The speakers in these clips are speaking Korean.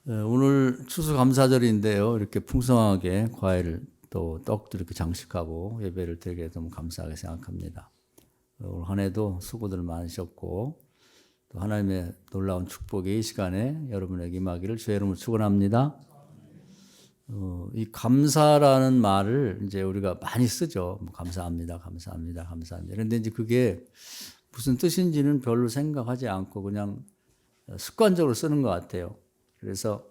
오늘 추수감사절인데요. 이렇게 풍성하게 과일을 또 떡도 이렇게 장식하고 예배를 드리게 너무 감사하게 생각합니다. 올 한 해도 수고들 많으셨고 또 하나님의 놀라운 축복이 이 시간에 여러분에게 임하기를 주의 이름으로 축원합니다. 이 감사라는 말을 이제 우리가 많이 쓰죠. 감사합니다, 감사합니다, 감사합니다. 그런데 이제 그게 무슨 뜻인지는 별로 생각하지 않고 그냥 습관적으로 쓰는 것 같아요. 그래서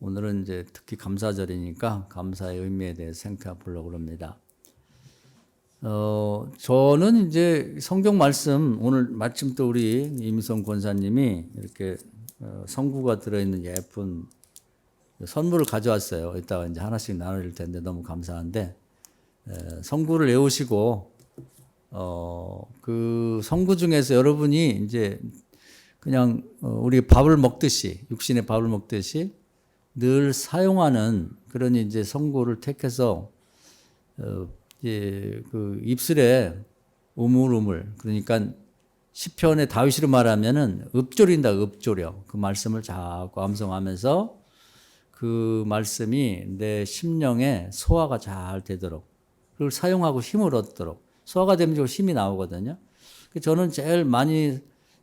오늘은 이제 특히 감사절이니까 감사의 의미에 대해서 생각해 보려고 합니다. 저는 이제 성경 말씀 오늘 마침 또 우리 임성 권사님이 이렇게 성구가 들어있는 예쁜 선물을 가져왔어요. 이따가 이제 하나씩 나눌 텐데 너무 감사한데 성구를 외우시고 그 성구 중에서 여러분이 이제 그냥 우리 밥을 먹듯이 육신의 밥을 먹듯이 늘 사용하는 그런 이제 성구를 택해서 그 입술에 우물우물 그러니까 시편의 다윗으로 말하면은 읊조린다 읊조려 그 말씀을 자꾸 암송하면서 그 말씀이 내 심령에 소화가 잘 되도록 그걸 사용하고 힘을 얻도록 소화가 되면 좀 힘이 나오거든요. 저는 제일 많이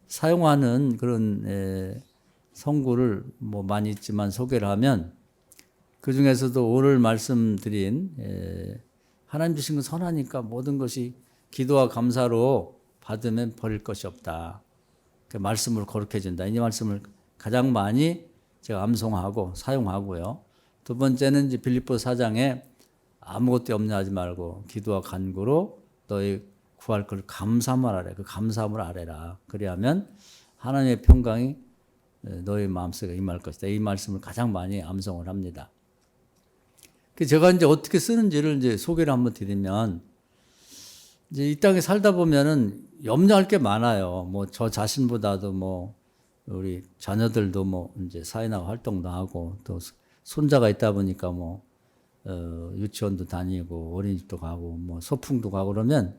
사용하는 그런 성구를 뭐 많이 있지만 소개를 하면 그 중에서도 오늘 말씀드린 하나님 주신 건 선하니까 모든 것이 기도와 감사로 받으면 버릴 것이 없다. 그 말씀을 거룩해 준다. 이 말씀을 가장 많이 제가 암송하고 사용하고요. 두 번째는 이제 빌립보서 4장에 아무것도 염려하지 말고 기도와 간구로 너희 구할 걸 감사함을 아래. 그 감사함을 아래라. 그리하면 하나님의 평강이 너희 마음속에 임할 것이다. 이 말씀을 가장 많이 암송을 합니다. 제가 이제 어떻게 쓰는지를 이제 소개를 한번 드리면 이제 이 땅에 살다 보면은 염려할 게 많아요. 뭐 저 자신보다도 뭐 우리 자녀들도 뭐 이제 사회나 활동도 하고 또 손자가 있다 보니까 뭐 유치원도 다니고 어린이집도 가고 뭐 소풍도 가고 그러면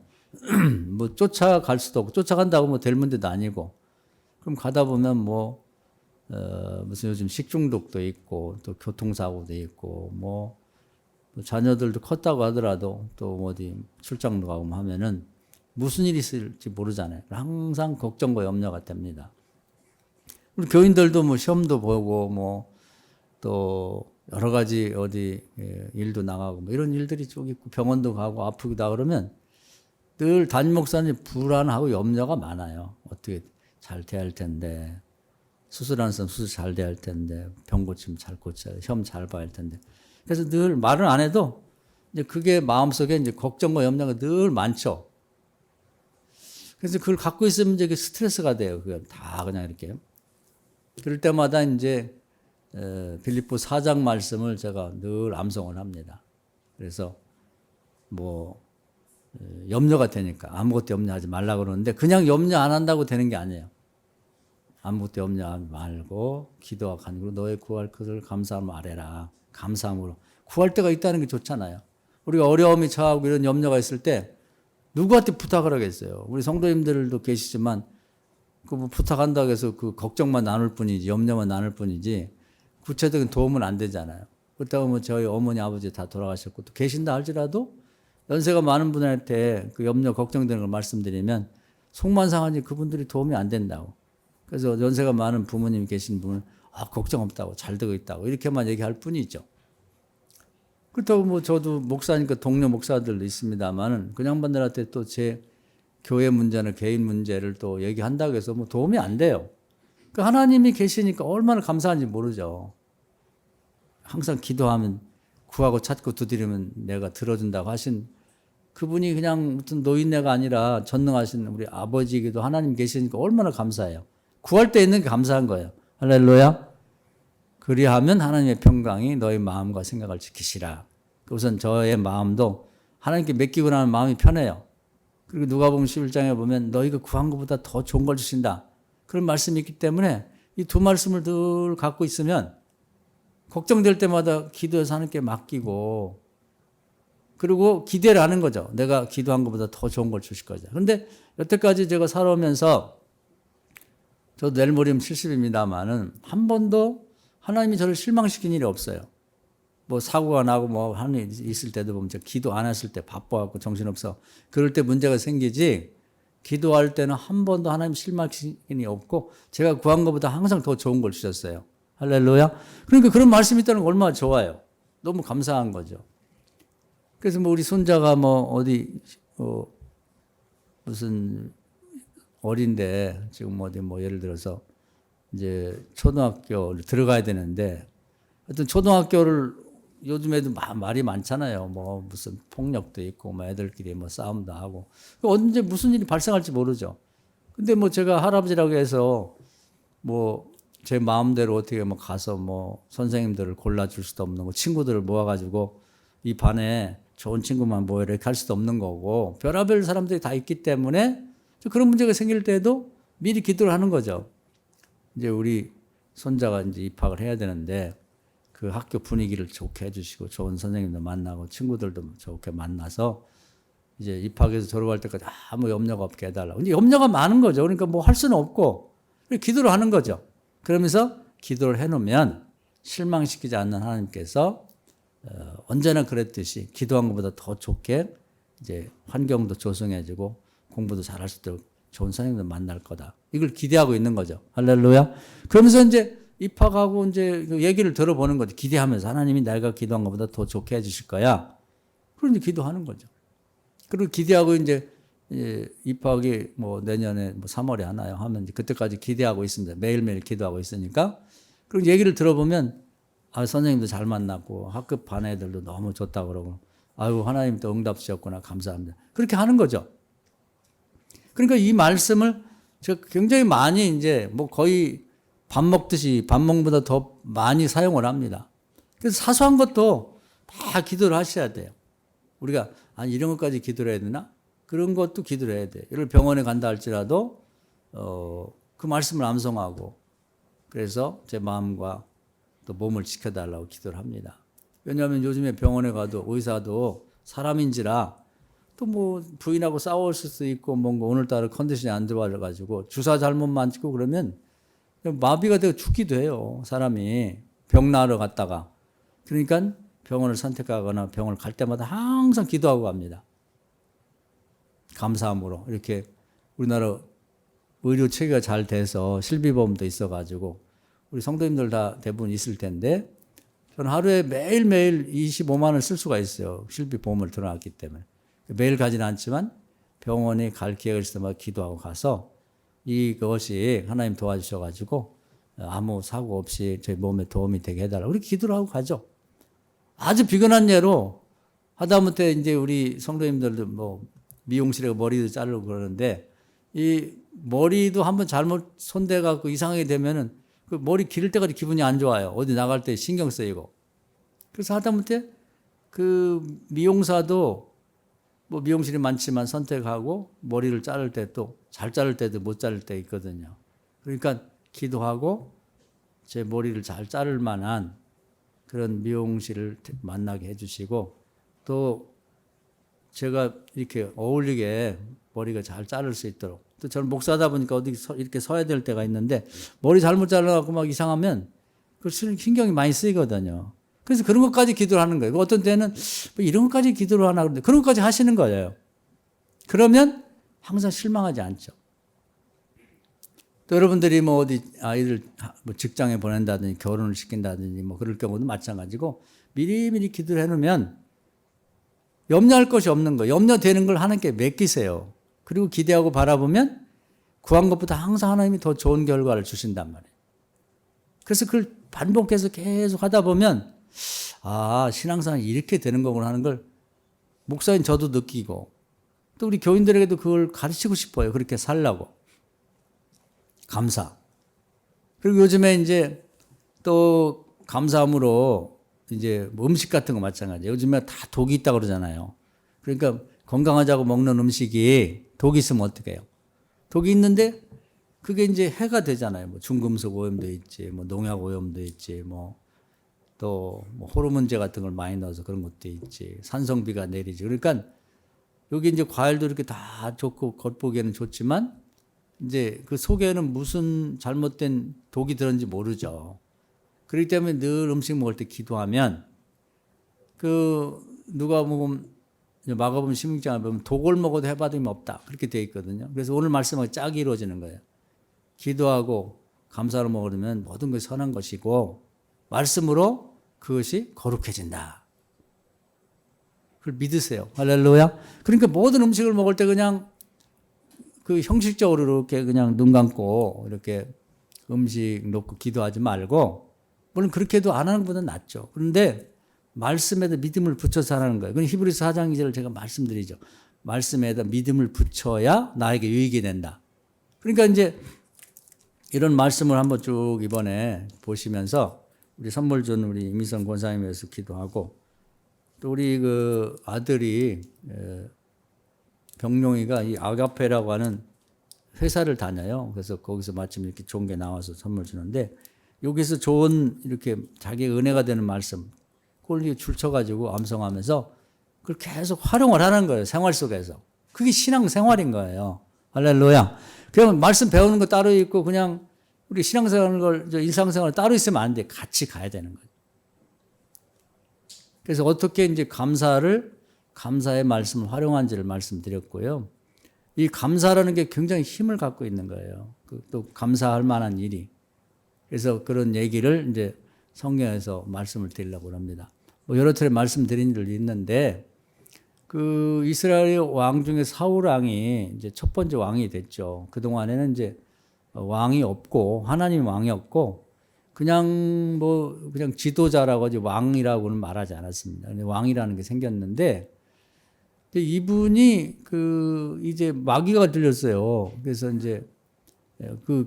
뭐 쫓아갈 수도 없고 쫓아간다고 뭐 될 문제도 아니고 그럼 가다 보면 뭐 무슨 요즘 식중독도 있고 또 교통사고도 있고 뭐 자녀들도 컸다고 하더라도 또 어디 출장도 가고 하면은 무슨 일이 있을지 모르잖아요. 항상 걱정과 염려가 됩니다. 우리 교인들도 뭐 시험도 보고 뭐 또 여러 가지 어디 일도 나가고 뭐 이런 일들이 쭉 있고 병원도 가고 아프기도 하고 그러면 늘 담임 목사님 불안하고 염려가 많아요. 어떻게 잘 돼야 할 텐데 수술하는 사람 수술 잘 돼야 할 텐데 병 고치면 잘 고쳐야 돼. 시험 잘 봐야 할 텐데 그래서 늘 말은 안 해도 이제 그게 마음속에 이제 걱정과 염려가 늘 많죠. 그래서 그걸 갖고 있으면 이제 스트레스가 돼요. 그건 다 그냥 이렇게. 그럴 때마다 이제 빌립보 4장 말씀을 제가 늘 암송을 합니다. 그래서 뭐 염려가 되니까 아무것도 염려하지 말라고 그러는데 그냥 염려 안 한다고 되는 게 아니에요. 아무것도 염려하지 말고 기도와 간구로 너의 구할 것을 감사함으로 아뢰라. 감사함으로. 구할 때가 있다는 게 좋잖아요. 우리가 어려움이 처하고 이런 염려가 있을 때 누구한테 부탁을 하겠어요. 우리 성도님들도 계시지만 그 뭐 부탁한다고 해서 그 걱정만 나눌 뿐이지 염려만 나눌 뿐이지 구체적인 도움은 안 되잖아요. 그렇다고 뭐 저희 어머니 아버지 다 돌아가셨고 또 계신다 할지라도 연세가 많은 분한테 그 염려 걱정되는 걸 말씀드리면 속만 상하지 그분들이 도움이 안 된다고. 그래서 연세가 많은 부모님 계신 분은 걱정 없다고 잘 되고 있다고 이렇게만 얘기할 뿐이죠. 그렇다고 뭐 저도 목사니까 동료 목사들도 있습니다만은 그냥 분들한테 또 제 교회 문제나 개인 문제를 또 얘기한다고 해서 뭐 도움이 안 돼요. 그 하나님이 계시니까 얼마나 감사한지 모르죠. 항상 기도하면 구하고 찾고 두드리면 내가 들어준다고 하신 그분이 그냥 무슨 노인네가 아니라 전능하신 우리 아버지이기도 하나님 계시니까 얼마나 감사해요. 구할 때 있는 게 감사한 거예요. 할렐루야. 그리하면 하나님의 평강이 너희 마음과 생각을 지키시라. 우선 저의 마음도 하나님께 맡기고 나면 마음이 편해요. 그리고 누가복음 11장에 보면 너희가 구한 것보다 더 좋은 걸 주신다. 그런 말씀이 있기 때문에 이 두 말씀을 늘 갖고 있으면 걱정될 때마다 기도해서 하나님께 맡기고 그리고 기대를 하는 거죠. 내가 기도한 것보다 더 좋은 걸 주실 거죠. 그런데 여태까지 제가 살아오면서 저도 내일 모레면 70입니다만은 한 번도 하나님이 저를 실망시킨 일이 없어요. 뭐 사고가 나고 뭐 하는 일 있을 때도 보면 제가 기도 안 했을 때 바빠갖고 정신없어. 그럴 때 문제가 생기지 기도할 때는 한 번도 하나님 실망시킨 일이 없고 제가 구한 것보다 항상 더 좋은 걸 주셨어요. 할렐루야. 그러니까 그런 말씀이 있다는 거 얼마나 좋아요. 너무 감사한 거죠. 그래서 뭐 우리 손자가 뭐 어디 무슨 어린데 지금 어디 뭐 예를 들어서 이제 초등학교를 들어가야 되는데 하여튼 초등학교를 요즘에도 말이 많잖아요. 뭐 무슨 폭력도 있고 뭐 애들끼리 뭐 싸움도 하고 언제 무슨 일이 발생할지 모르죠. 근데 뭐 제가 할아버지라고 해서 뭐 제 마음대로 어떻게 뭐 가서 뭐 선생님들을 골라줄 수도 없는 거 친구들을 모아가지고 이 반에 좋은 친구만 모여 이렇게 할 수도 없는 거고 별의별 사람들이 다 있기 때문에 그런 문제가 생길 때도 미리 기도를 하는 거죠. 이제 우리 손자가 이제 입학을 해야 되는데 그 학교 분위기를 좋게 해주시고 좋은 선생님도 만나고 친구들도 좋게 만나서 이제 입학해서 졸업할 때까지 아무 염려가 없게 해달라고. 이제 염려가 많은 거죠. 그러니까 뭐 할 수는 없고 기도를 하는 거죠. 그러면서 기도를 해놓으면 실망시키지 않는 하나님께서 언제나 그랬듯이 기도한 것보다 더 좋게 이제 환경도 조성해주고 공부도 잘할 수 있도록 좋은 선생님도 만날 거다. 이걸 기대하고 있는 거죠. 할렐루야. 그러면서 이제 입학하고 이제 얘기를 들어보는 거죠. 기대하면서 하나님이 내가 기도한 것보다 더 좋게 해주실 거야. 그런데 기도하는 거죠. 그리고 기대하고 이제 입학이 뭐 내년에 뭐 3월에 하나요 하면 그때까지 기대하고 있습니다. 매일매일 기도하고 있으니까. 그리고 얘기를 들어보면 선생님도 잘 만났고 학급 반 애들도 너무 좋다고 그러고 아유 하나님 또 응답 주셨구나 감사합니다. 그렇게 하는 거죠. 그러니까 이 말씀을 제가 굉장히 많이 이제 뭐 거의 밥 먹듯이 밥 먹는보다 더 많이 사용을 합니다. 그래서 사소한 것도 다 기도를 하셔야 돼요. 우리가 이런 것까지 기도를 해야 되나? 그런 것도 기도를 해야 돼요. 예를 병원에 간다 할지라도 그 말씀을 암송하고 그래서 제 마음과 또 몸을 지켜달라고 기도를 합니다. 왜냐하면 요즘에 병원에 가도 의사도 사람인지라 또 뭐 부인하고 싸울 수도 있고 뭔가 오늘따라 컨디션이 안 좋아져가지고 주사 잘못 맞고 그러면 마비가 되고 죽기도 해요. 사람이 병 나으러 갔다가. 그러니까 병원을 선택하거나 병원을 갈 때마다 항상 기도하고 갑니다. 감사함으로 이렇게 우리나라 의료 체계가 잘 돼서 실비보험도 있어가지고 우리 성도님들 다 대부분 있을 텐데 저는 하루에 매일매일 25만 원을 쓸 수가 있어요. 실비보험을 들어놨기 때문에. 매일 가지는 않지만 병원에 갈 기회가 있을 때마다 기도하고 가서 이것이 하나님 도와주셔가지고 아무 사고 없이 저희 몸에 도움이 되게 해달라고 우리 기도를 하고 가죠. 아주 비근한 예로 하다못해 이제 우리 성도님들도 뭐 미용실에 머리도 자르고 그러는데 이 머리도 한번 잘못 손대갖고 이상하게 되면은 그 머리 기를 때까지 기분이 안 좋아요. 어디 나갈 때 신경 쓰이고. 그래서 하다못해 그 미용사도 뭐 미용실이 많지만 선택하고 머리를 자를 때 또 잘 자를 때도 못 자를 때 있거든요. 그러니까 기도하고 제 머리를 잘 자를 만한 그런 미용실을 만나게 해주시고 또 제가 이렇게 어울리게 머리가 잘 자를 수 있도록 또 저는 목사다 보니까 어디 이렇게 서야 될 때가 있는데 머리 잘못 잘라갖고 막 이상하면 그 신경이 많이 쓰이거든요. 그래서 그런 것까지 기도를 하는 거예요. 어떤 때는 뭐 이런 것까지 기도를 하나 그런데 그런 것까지 하시는 거예요. 그러면 항상 실망하지 않죠. 또 여러분들이 뭐 어디 아이들 뭐 직장에 보낸다든지 결혼을 시킨다든지 뭐 그럴 경우도 마찬가지고 미리미리 기도를 해놓으면 염려할 것이 없는 거예요. 염려되는 걸 하나님께 맡기세요. 그리고 기대하고 바라보면 구한 것보다 항상 하나님이 더 좋은 결과를 주신단 말이에요. 그래서 그걸 반복해서 계속 하다 보면 신앙생활이 이렇게 되는 거구나 하는 걸 목사인 저도 느끼고 또 우리 교인들에게도 그걸 가르치고 싶어요. 그렇게 살라고. 감사. 그리고 요즘에 이제 또 감사함으로 이제 뭐 음식 같은 거 마찬가지예요. 요즘에 다 독이 있다고 그러잖아요. 그러니까 건강하자고 먹는 음식이 독이 있으면 어떻게 해요? 독이 있는데 그게 이제 해가 되잖아요. 뭐 중금속 오염도 있지, 뭐 농약 오염도 있지, 뭐 또 뭐 호르몬제 같은 걸 많이 넣어서 그런 것도 있지. 산성비가 내리지. 그러니까 여기 이제 과일도 이렇게 다 좋고 겉보기에는 좋지만 이제 그 속에는 무슨 잘못된 독이 들었는지 모르죠. 그렇기 때문에 늘 음식 먹을 때 기도하면 누가 보면 마가복음 16장에 보면 독을 먹어도 해받음이 없다. 그렇게 되어 있거든요. 그래서 오늘 말씀하고 짝이 이루어지는 거예요. 기도하고 감사로 먹으면 모든 것이 선한 것이고 말씀으로 그것이 거룩해진다. 그걸 믿으세요. 할렐루야. 그러니까 모든 음식을 먹을 때 그냥 형식적으로 이렇게 그냥 눈 감고 이렇게 음식 놓고 기도하지 말고, 물론 그렇게 해도 안 하는 것보다 낫죠. 그런데 말씀에다 믿음을 붙여서 하는 거예요. 그건 히브리서 4장 2절을 제가 말씀드리죠. 말씀에다 믿음을 붙여야 나에게 유익이 된다. 그러니까 이제 이런 말씀을 한번 쭉 이번에 보시면서 우리 선물 준 우리 이미선 권사님에 대해서 기도하고, 또 우리 그 아들이 병룡이가 이 아가페라고 하는 회사를 다녀요. 그래서 거기서 마침 이렇게 좋은 게 나와서 선물 주는데, 여기서 좋은 이렇게 자기 은혜가 되는 말씀 그걸 줄쳐가지고 암송하면서 그걸 계속 활용을 하는 거예요. 생활 속에서. 그게 신앙생활인 거예요. 할렐루야. 그냥 말씀 배우는 거 따로 있고 그냥 우리 신앙생활 일상생활 따로 있으면 안 돼. 같이 가야 되는 거예요. 그래서 어떻게 이제 감사의 말씀을 활용한지를 말씀드렸고요. 이 감사라는 게 굉장히 힘을 갖고 있는 거예요. 또 감사할 만한 일이. 그래서 그런 얘기를 이제 성경에서 말씀을 드리려고 합니다. 여러 차례 말씀드린 일이 있는데, 이스라엘 왕 중에 사울 왕이 이제 첫 번째 왕이 됐죠. 그동안에는 이제 왕이 없고, 하나님 왕이 없고, 그냥 지도자라고 하지 왕이라고는 말하지 않았습니다. 근데 왕이라는 게 생겼는데, 이분이 이제 마귀가 들렸어요. 그래서 이제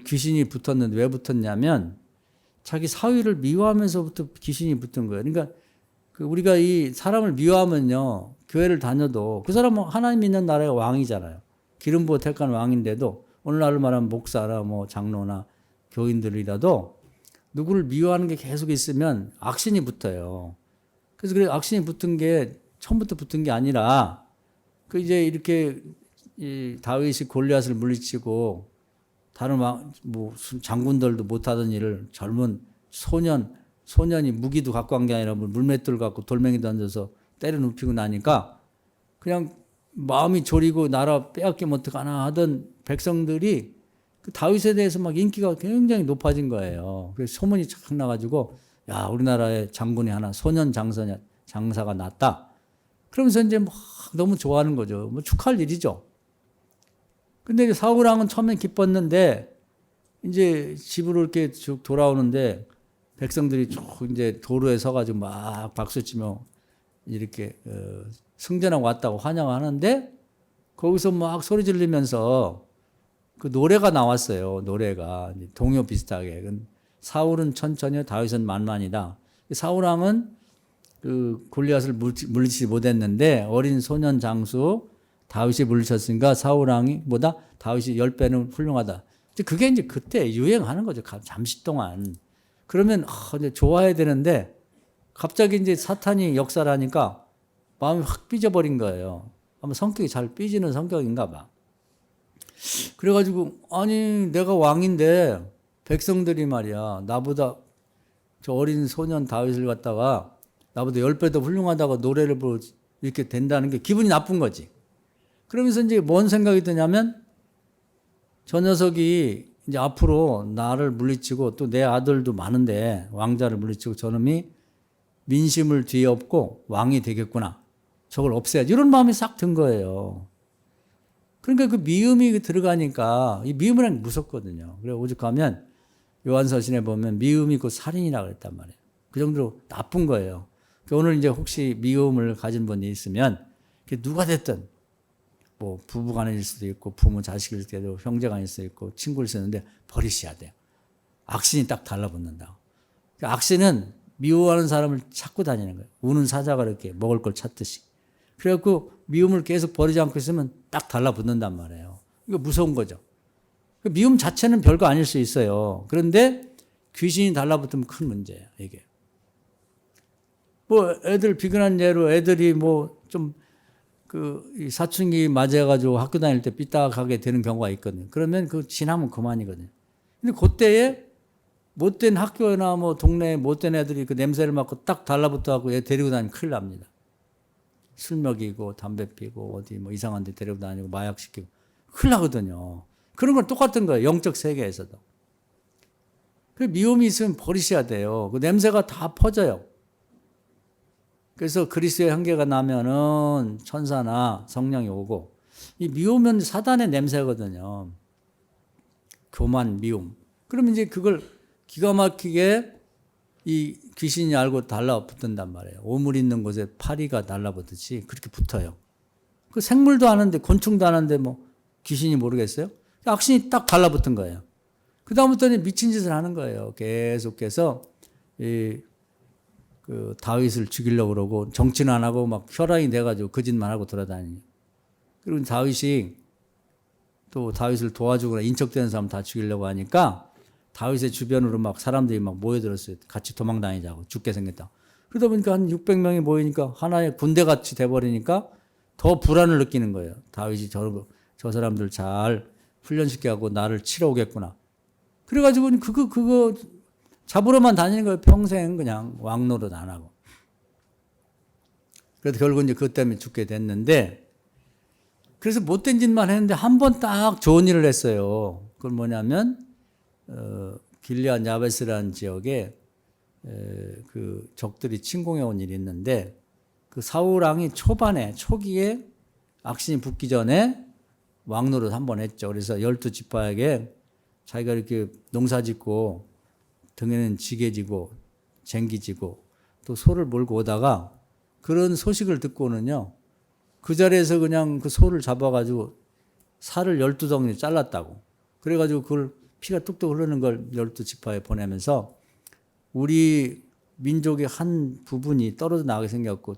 귀신이 붙었는데 왜 붙었냐면 자기 사위를 미워하면서부터 귀신이 붙은 거예요. 그러니까 우리가 이 사람을 미워하면요, 교회를 다녀도 그 사람은 하나님 있는 나라의 왕이잖아요. 기름 부어 택한 왕인데도 오늘날로 말하면 목사나 장로나 교인들이라도 누구를 미워하는 게 계속 있으면 악신이 붙어요. 그래서 그 악신이 붙은 게 처음부터 붙은 게 아니라 이제 이렇게 다윗이 골리앗을 물리치고 다른 장군들도 못하던 일을 젊은 소년이 무기도 갖고 간 게 아니라 물맷돌 갖고 돌멩이 던져서 때려 눕히고 나니까 그냥 마음이 졸이고 나라 빼앗기면 어떡하나 하던 백성들이 다윗에 대해서 막 인기가 굉장히 높아진 거예요. 그래서 소문이 착 나가지고, 야, 우리나라에 장군이 하나 소년 장사가 났다. 그러면서 이제 막 너무 좋아하는 거죠. 축하할 일이죠. 근데 사울 왕은 처음엔 기뻤는데 이제 집으로 이렇게 쭉 돌아오는데 백성들이 쭉 이제 도로에 서가지고 막 박수치며 이렇게 승전하고 왔다고 환영하는데 거기서 막 소리 지르면서 노래가 나왔어요. 노래가 동요 비슷하게. 사울은 천천히 다윗은 만만이다. 사울 왕은 골리앗을 물리치지 못했는데 어린 소년 장수 다윗이 물리쳤으니까 사울 왕이보다 다윗이 10배는 훌륭하다. 그게 이제 그때 유행하는 거죠. 잠시 동안. 그러면 이제 좋아해야 되는데 갑자기 이제 사탄이 역사를 하니까 마음이 확 삐져버린 거예요. 아마 성격이 잘 삐지는 성격인가 봐. 그래가지고 아니 내가 왕인데 백성들이 말이야 나보다 저 어린 소년 다윗을 갖다가 나보다 10배 더 훌륭하다고 노래를 부르고 이렇게 된다는 게 기분이 나쁜 거지. 그러면서 이제 뭔 생각이 드냐면 저 녀석이 이제 앞으로 나를 물리치고 또 내 아들도 많은데 왕자를 물리치고 저놈이 민심을 뒤에 업고 왕이 되겠구나. 저걸 없애야지. 이런 마음이 싹 든 거예요. 그러니까 그 미움이 들어가니까 이 미움이란 게 무섭거든요. 그래 오죽하면 요한서신에 보면 미움이 곧 살인이라고 그랬단 말이에요. 그 정도로 나쁜 거예요. 오늘 이제 혹시 미움을 가진 분이 있으면 누가 됐든 부부간일 수도 있고 부모 자식일 때도 형제간일 수도 있고 친구일 수도 있는데 버리셔야 돼요. 악신이 딱 달라붙는다. 악신은 미워하는 사람을 찾고 다니는 거예요. 우는 사자가 이렇게 먹을 걸 찾듯이. 그래갖고 미움을 계속 버리지 않고 있으면 딱 달라붙는단 말이에요. 이거 무서운 거죠. 미움 자체는 별거 아닐 수 있어요. 그런데 귀신이 달라붙으면 큰 문제예요. 이게. 애들 비근한 예로 애들이 이 사춘기 맞아가지고 학교 다닐 때 삐딱하게 되는 경우가 있거든요. 그러면 지나면 그만이거든요. 근데 그때에 못된 학교나 뭐 동네에 못된 애들이 그 냄새를 맡고 딱 달라붙어갖고 얘 데리고 다니면 큰일 납니다. 술 먹이고 담배 피고 어디 뭐 이상한 데 데리고 다니고 마약 시키고 큰일 나거든요. 그런 건 똑같은 거예요. 영적 세계에서도. 그 미움이 있으면 버리셔야 돼요. 그 냄새가 다 퍼져요. 그래서 그리스도의 향기가 나면은 천사나 성령이 오고, 이 미움은 사단의 냄새거든요. 교만, 미움. 그러면 이제 그걸 기가 막히게 이 귀신이 알고 달라붙는단 말이에요. 오물 있는 곳에 파리가 달라붙듯이 그렇게 붙어요. 그 생물도 아는데, 곤충도 아는데 뭐 귀신이 모르겠어요? 악신이 딱 달라붙은 거예요. 그다음부터는 미친 짓을 하는 거예요. 계속해서 그 다윗을 죽이려고 그러고, 정치는 안 하고 막 혈안이 돼가지고 그 짓만 하고 돌아다니고. 그리고 다윗이 또 다윗을 도와주거나 인척되는 사람 다 죽이려고 하니까 다윗의 주변으로 막 사람들이 막 모여들었어요. 같이 도망 다니자고, 죽게 생겼다. 그러다 보니까 한 600명이 모이니까 하나의 군대같이 돼버리니까 더 불안을 느끼는 거예요. 다윗이 저 사람들 잘 훈련시켜갖고 나를 치러 오겠구나. 그래가지고 그거 잡으러만 다니는 거예요. 평생 그냥 왕노릇 안 하고. 그래서 결국 이제 그것 때문에 죽게 됐는데, 그래서 못된 짓만 했는데 한 번 딱 좋은 일을 했어요. 그건 뭐냐면, 길리앗 야베스라는 지역에 그 적들이 침공해 온 일이 있는데, 그 사울 왕이 초기에 악신이 붙기 전에 왕노릇 한 번 했죠. 그래서 12지파에게 자기가 이렇게 농사 짓고 등에는 지게 지고 쟁기 지고 또 소를 몰고 오다가 그런 소식을 듣고는요, 그 자리에서 그냥 그 소를 잡아가지고 살을 12덩이 잘랐다고. 그래가지고 그걸 피가 뚝뚝 흐르는 걸 12지파에 보내면서 우리 민족의 한 부분이 떨어져 나가게 생겼고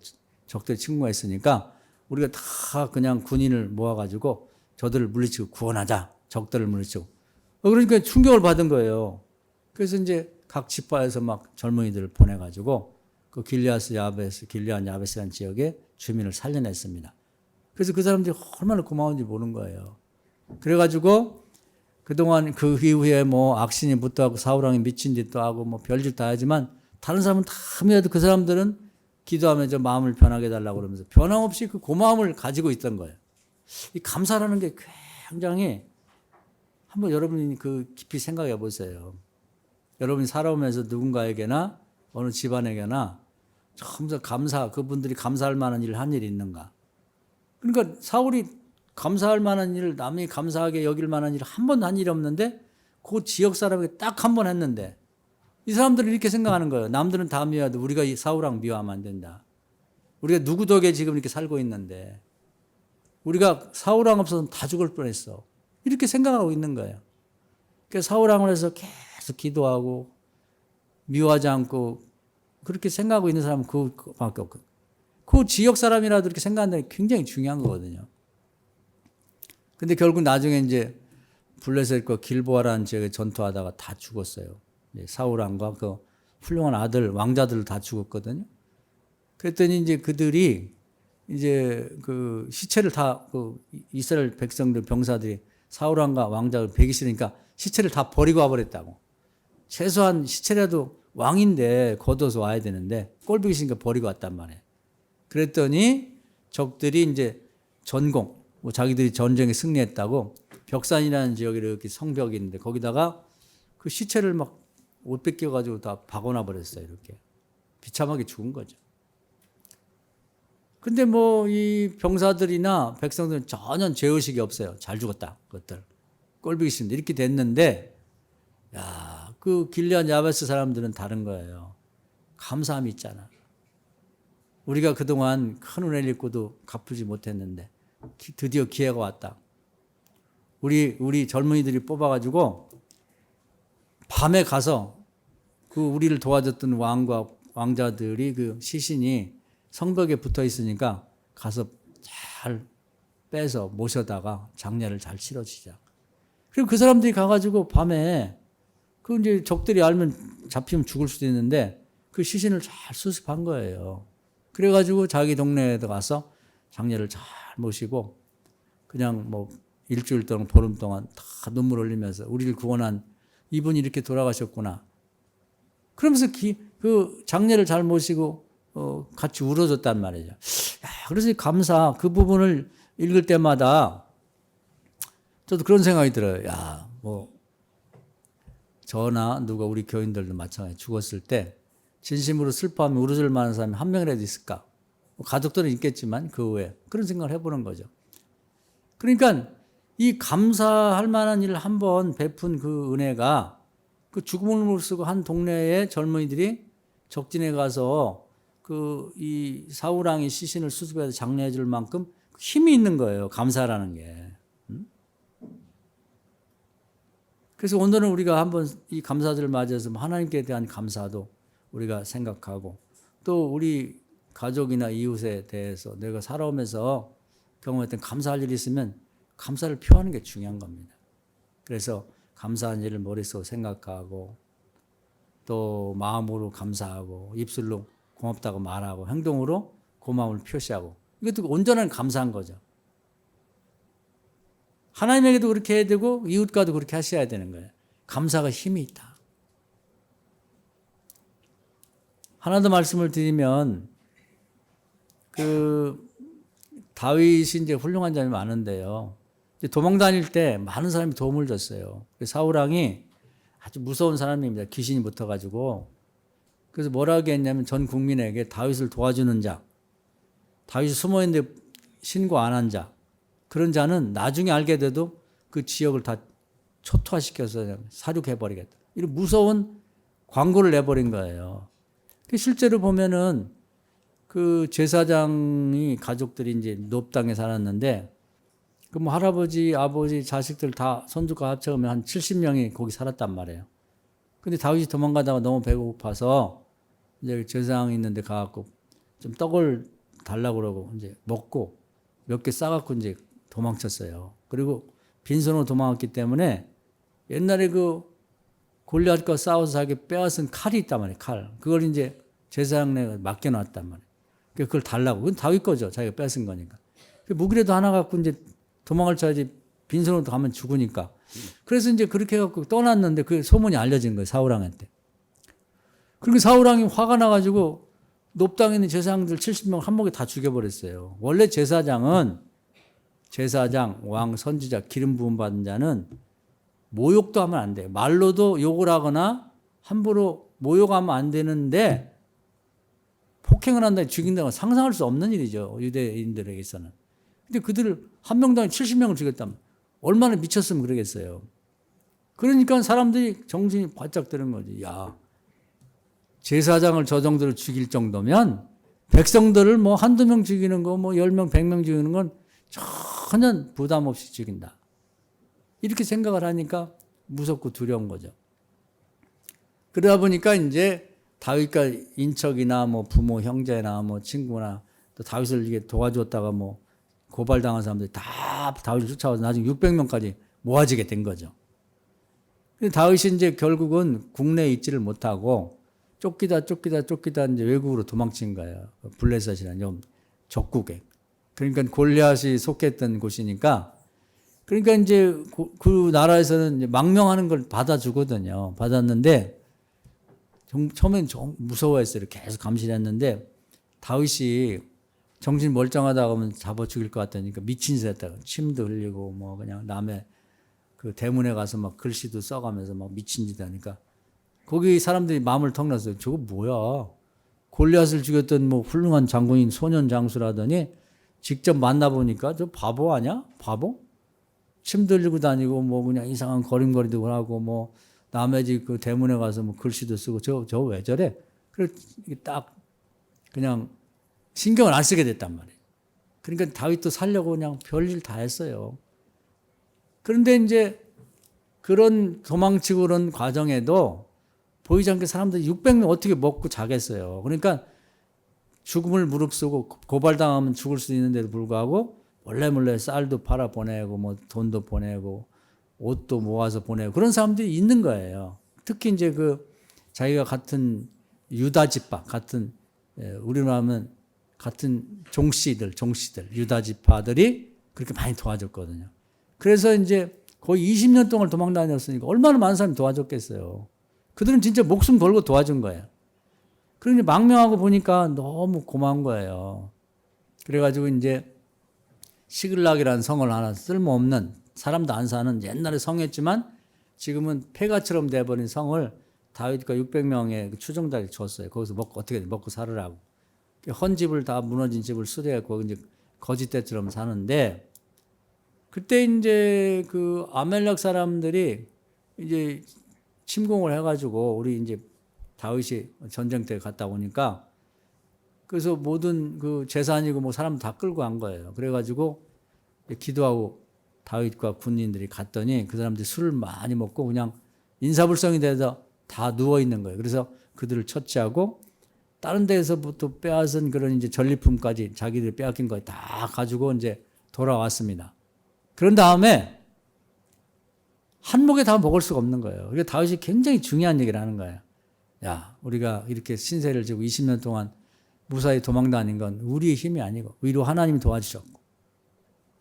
적들이 침공했으니까 우리가 다 그냥 군인을 모아가지고 저들을 물리치고 구원하자. 적들을 물리치고. 그러니까 충격을 받은 거예요. 그래서 이제 각 지파에서 막 젊은이들을 보내가지고 그 길리앗 야베스라는 지역에 주민을 살려냈습니다. 그래서 그 사람들이 얼마나 고마운지 모르는 거예요. 그래가지고 그동안 그 이후에 뭐 악신이 붙어하고 사울왕이 미친 짓도 하고 뭐 별짓 다 하지만 다른 사람은 다 하면서도 그 사람들은 기도하면서 마음을 변하게 해달라고 그러면서 변함없이 그 고마움을 가지고 있던 거예요. 이 감사라는 게 굉장히, 한번 여러분이 그 깊이 생각해 보세요. 여러분이 살아오면서 누군가에게나 어느 집안에게나 전부 다 그분들이 감사할 만한 일을 한 일이 있는가? 그러니까 사울이 감사할 만한 일, 남이 감사하게 여길 만한 일을 한 번도 한 일이 없는데 그 지역 사람에게 딱 한 번 했는데, 이 사람들은 이렇게 생각하는 거예요. 남들은 다 미워해도 우리가 이 사울왕 미워하면 안 된다. 우리가 누구 덕에 지금 이렇게 살고 있는데 우리가 사울왕 없어서는 다 죽을 뻔했어. 이렇게 생각하고 있는 거예요. 그래서 사울왕을 해서 계속 기도하고 미워하지 않고 그렇게 생각하고 있는 사람은 그밖에 없거든요. 그 지역 사람이라도 이렇게 생각한다는 게 굉장히 중요한 거거든요. 근데 결국 나중에 이제 블레셋과 길보아라는 지역에 전투하다가 다 죽었어요. 사울왕과 그 훌륭한 아들, 왕자들 다 죽었거든요. 그랬더니 이제 그들이 이제 그 시체를 다 그 이스라엘 백성들 병사들이 사울왕과 왕자를 베기 싫으니까 시체를 다 버리고 와버렸다고. 최소한 시체라도 왕인데 걷어서 와야 되는데 꼴보기 싫으니까 버리고 왔단 말이에요. 그랬더니 적들이 이제 전공, 뭐 자기들이 전쟁에 승리했다고 벽산이라는 지역에 이렇게 성벽이 있는데 거기다가 그 시체를 막 옷 뺏겨가지고 다 박아놔 버렸어요. 이렇게 비참하게 죽은 거죠. 근데 뭐 이 병사들이나 백성들은 전혀 죄의식이 없어요. 잘 죽었다. 그것들. 꼴보기 싫은데 이렇게 됐는데, 야, 그 길리앗 야베스 사람들은 다른 거예요. 감사함이 있잖아. 우리가 그동안 큰 은혜를 입고도 갚지 못했는데 드디어 기회가 왔다. 우리 젊은이들이 뽑아가지고 밤에 가서 그 우리를 도와줬던 왕과 왕자들이 그 시신이 성벽에 붙어 있으니까 가서 잘 빼서 모셔다가 장례를 잘 치러주자. 그리고 그 사람들이 가가지고 밤에 그 이제 적들이 알면 잡히면 죽을 수도 있는데 그 시신을 잘 수습한 거예요. 그래가지고 자기 동네에 가서 장례를 잘 모시고 그냥 뭐 일주일 동안 보름 동안 다 눈물 흘리면서 우리를 구원한 이분이 이렇게 돌아가셨구나. 그러면서 그 장례를 잘 모시고 같이 울어줬단 말이죠. 야, 그래서 감사 그 부분을 읽을 때마다 저도 그런 생각이 들어요. 야, 뭐 저나 누가 우리 교인들도 마찬가지 죽었을 때 진심으로 슬퍼하며 울어줄 만한 사람이 한 명이라도 있을까? 가족들은 있겠지만 그 외에 그런 생각을 해보는 거죠. 그러니까 이 감사할 만한 일을 한번 베푼 그 은혜가 그 죽음을 무릅쓰고 한 동네의 젊은이들이 적진에 가서 그 이 사우랑이 시신을 수습해서 장례해 줄 만큼 힘이 있는 거예요. 감사라는 게. 그래서 오늘은 우리가 한번 이 감사절을 맞이해서 하나님께 대한 감사도 우리가 생각하고 또 우리 가족이나 이웃에 대해서 내가 살아오면서 경험했던 감사할 일이 있으면 감사를 표하는 게 중요한 겁니다. 그래서 감사한 일을 머릿속으로 생각하고 또 마음으로 감사하고 입술로 고맙다고 말하고 행동으로 고마움을 표시하고 이것도 온전한 감사한 거죠. 하나님에게도 그렇게 해야 되고 이웃과도 그렇게 하셔야 되는 거예요. 감사가 힘이 있다. 하나 더 말씀을 드리면 그 다윗이 이제 훌륭한 점이 많은데요. 도망 다닐 때 많은 사람이 도움을 줬어요. 사우랑이 아주 무서운 사람입니다. 귀신이 붙어가지고. 그래서 뭐라고 했냐면 전 국민에게 다윗을 도와주는 자, 다윗이 숨어있는데 신고 안 한 자, 그런 자는 나중에 알게 돼도 그 지역을 다 초토화시켜서 사륙해버리겠다. 이런 무서운 광고를 내버린 거예요. 실제로 보면은 그 제사장이 가족들이 이제 높당에 살았는데 그 뭐 할아버지, 아버지, 자식들 다 손주가 합쳐보면 한 70명이 거기 살았단 말이에요. 근데 다윗이 도망가다가 너무 배고파서 이제 제사장이 있는데 가갖고 좀 떡을 달라고 그러고 이제 먹고 몇 개 싸갖고 이제 도망쳤어요. 그리고 빈손으로 도망갔기 때문에 옛날에 그 골리앗과 싸워서 자기 빼앗은 칼이 있단 말이에요. 칼. 그걸 이제 제사장에 맡겨놨단 말이에요. 그걸 달라고. 그건 다윗 거죠. 자기가 뺏은 거니까. 무기라도 하나 갖고 이제 도망을 쳐야지 빈손으로 가면 죽으니까. 그래서 이제 그렇게 해갖고 떠났는데 그 소문이 알려진 거예요. 사우랑한테. 그리고 사우랑이 화가 나가지고 높당에 있는 제사장들 70명 한 목에 다 죽여버렸어요. 원래 제사장은 제사장, 왕, 선지자, 기름 부음 받은 자는 모욕도 하면 안 돼요. 말로도 욕을 하거나 함부로 모욕하면 안 되는데 폭행을 한다, 죽인다고 상상할 수 없는 일이죠. 유대인들에게서는. 근데 그들을 한 명당에 70명을 죽였다면 얼마나 미쳤으면 그러겠어요. 그러니까 사람들이 정신이 바짝 드는 거지. 야, 제사장을 저 정도로 죽일 정도면 백성들을 뭐 한두 명 죽이는 거, 뭐 10명, 100명 죽이는 건 전혀 부담 없이 죽인다. 이렇게 생각을 하니까 무섭고 두려운 거죠. 그러다 보니까 이제 다윗과 인척이나 뭐 부모, 형제나 뭐 친구나 또 다윗을 이게 도와줬다가 뭐 고발당한 사람들이 다 다윗을 쫓아와서 나중에 600명까지 모아지게 된 거죠. 근데 다윗이 이제 결국은 국내에 있지를 못하고 쫓기다 이제 외국으로 도망친 거예요. 블레셋이라는 적국에. 그러니까 골리앗이 속했던 곳이니까 그러니까 이제 그 나라에서는 이제 망명하는 걸 받아주거든요. 받았는데 처음엔 좀 무서워했어요. 계속 감시했는데 다윗이 정신 멀쩡하다가 하면 잡아 죽일 것 같다니까 미친 짓 했다가 침도 흘리고 뭐 그냥 남의 그 대문에 가서 막 글씨도 써가면서 막 미친 짓 하니까 거기 사람들이 마음을 턱났어요. 저거 뭐야? 골리앗을 죽였던 뭐 훌륭한 장군인 소년 장수라더니 직접 만나보니까 저 바보 아니야? 바보? 침도 흘리고 다니고 뭐 그냥 이상한 걸음걸이도 하고 뭐 남의 집 그 대문에 가서 뭐 글씨도 쓰고 저 왜 저래? 그래 딱 그냥 신경을 안 쓰게 됐단 말이에요. 그러니까 다윗도 살려고 그냥 별일 다 했어요. 그런데 이제 그런 도망치고 그런 과정에도 보이지 않게 사람들이 600명 어떻게 먹고 자겠어요. 그러니까 죽음을 무릅쓰고 고발당하면 죽을 수 있는데도 불구하고 몰래 쌀도 팔아 보내고 뭐 돈도 보내고 옷도 모아서 보내고 그런 사람들이 있는 거예요. 특히 이제 그 자기가 같은 유다 지파 같은 우리로 하면 같은 종씨들 유다 지파들이 그렇게 많이 도와줬거든요. 그래서 이제 거의 20년 동안 도망 다녔으니까 얼마나 많은 사람이 도와줬겠어요. 그들은 진짜 목숨 걸고 도와준 거예요. 그러니 망명하고 보니까 너무 고마운 거예요. 그래가지고 이제 시글락이라는 성을 하나 쓸모없는 사람도 안 사는 옛날에 성이었지만 지금은 폐가처럼 돼버린 성을 다윗과 600명의 추종자에게 줬어요. 거기서 어떻게 먹고 살으라고. 헌 집을 다 무너진 집을 수리했고 이제 거짓대처럼 사는데 그때 이제 그 아멜렉 사람들이 이제 침공을 해가지고 우리 이제 다윗이 전쟁터에 갔다 오니까 그래서 모든 그 재산이고 뭐 사람 다 끌고 간 거예요. 그래가지고 기도하고 다윗과 군인들이 갔더니 그 사람들이 술을 많이 먹고 그냥 인사불성이 돼서 다 누워 있는 거예요. 그래서 그들을 처치하고 다른 데에서부터 빼앗은 그런 이제 전리품까지 자기들이 빼앗긴 거 다 가지고 이제 돌아왔습니다. 그런 다음에 한 목에 다 먹을 수가 없는 거예요. 그래서 다윗이 굉장히 중요한 얘기를 하는 거예요. 야, 우리가 이렇게 신세를 지고 20년 동안 무사히 도망다닌 건 우리의 힘이 아니고 위로 하나님이 도와주셨고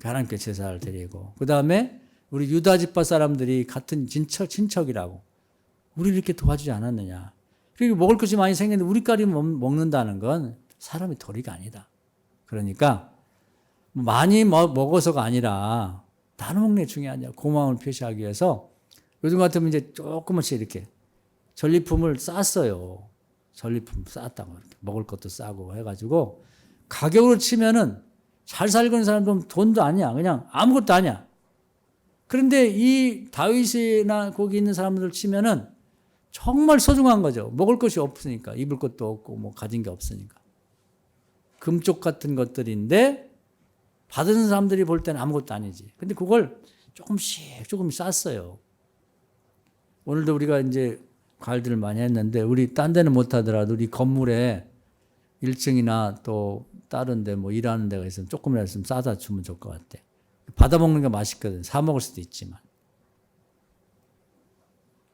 하나님께 제사를 드리고 그 다음에 우리 유다 지파 사람들이 같은 친척이라고 우리를 이렇게 도와주지 않았느냐. 그리고 먹을 것이 많이 생겼는데 우리까지 먹는다는 건 사람의 도리가 아니다. 그러니까 많이 먹어서가 아니라 나눠 먹는 게 중요하냐. 고마움을 표시하기 위해서 요즘 같으면 이제 조금씩 이렇게 전리품을 쌌어요. 전리품 쌌다고 이렇게 먹을 것도 싸고 해가지고 가격으로 치면은 잘 살고 있는 사람들은 돈도 아니야. 그냥 아무것도 아니야. 그런데 이 다윗이나 거기 있는 사람들 치면은 정말 소중한 거죠. 먹을 것이 없으니까. 입을 것도 없고 뭐 가진 게 없으니까. 금쪽 같은 것들인데 받은 사람들이 볼 때는 아무것도 아니지. 근데 그걸 조금씩 쌌어요. 오늘도 우리가 이제 과일들을 많이 했는데 우리 딴 데는 못 하더라도 우리 건물에 1층이나 또 다른 데 뭐 일하는 데가 있으면 조금이라도 있으면 싸다 주면 좋을 것 같아. 받아 먹는 게 맛있거든. 사 먹을 수도 있지만.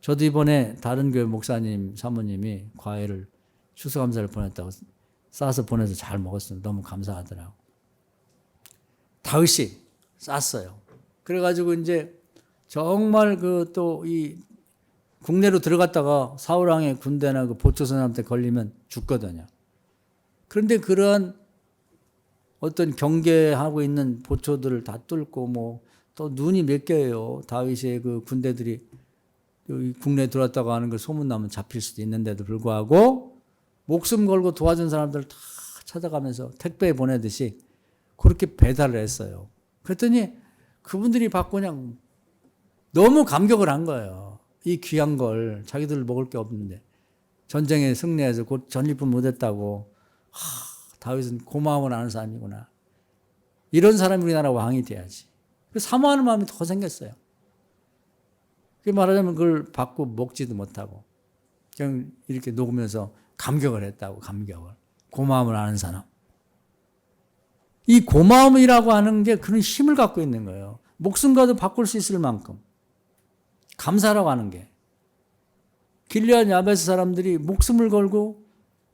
저도 이번에 다른 교회 목사님, 사모님이 과일을 추수감사를 보냈다고 싸서 보내서 잘 먹었어요. 너무 감사하더라고. 다윗이 쌌어요. 그래가지고 이제 정말 그 또 이 국내로 들어갔다가 사울왕의 군대나 그 보초선한테 걸리면 죽거든요. 그런데 그러한 어떤 경계하고 있는 보초들을 다 뚫고 뭐 또 눈이 몇 개예요. 다윗의 그 군대들이 국내에 들어왔다고 하는 걸 소문나면 잡힐 수도 있는데도 불구하고 목숨 걸고 도와준 사람들을 다 찾아가면서 택배 보내듯이 그렇게 배달을 했어요. 그랬더니 그분들이 받고 그냥 너무 감격을 한 거예요. 이 귀한 걸 자기들 먹을 게 없는데 전쟁에 승리해서 곧 전리품 못했다고 다윗은 고마움을 아는 사람이구나. 이런 사람이 우리나라 왕이 돼야지. 사모하는 마음이 더 생겼어요. 말하자면 그걸 받고 먹지도 못하고 그냥 이렇게 녹으면서 감격을 했다고. 감격을. 고마움을 아는 사람. 이 고마움이라고 하는 게 그런 힘을 갖고 있는 거예요. 목숨과도 바꿀 수 있을 만큼. 감사라고 하는 게. 길르앗 야베스 사람들이 목숨을 걸고